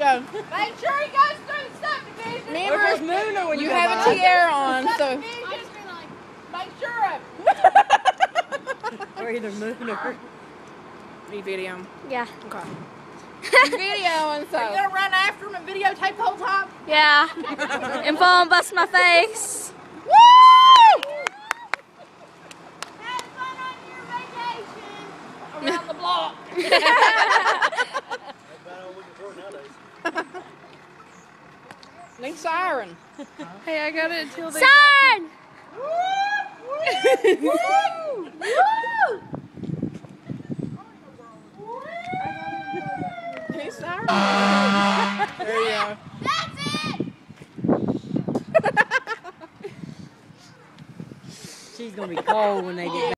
Go. Make sure he goes through the subdivision. Remember, Mooner when you have a tiara on, so. Make sure of it. Or either Mooner. Are you videoing? Yeah. Okay. He's videoing, so. Are you gonna run after him and videotape the whole time? Yeah. And fall and bust my face. Woo! Have fun on your vacation around the block. Need siren. Hey, I got it until they. Sign! Woo! Need siren. There you go. That's it! She's gonna be cold when they get back.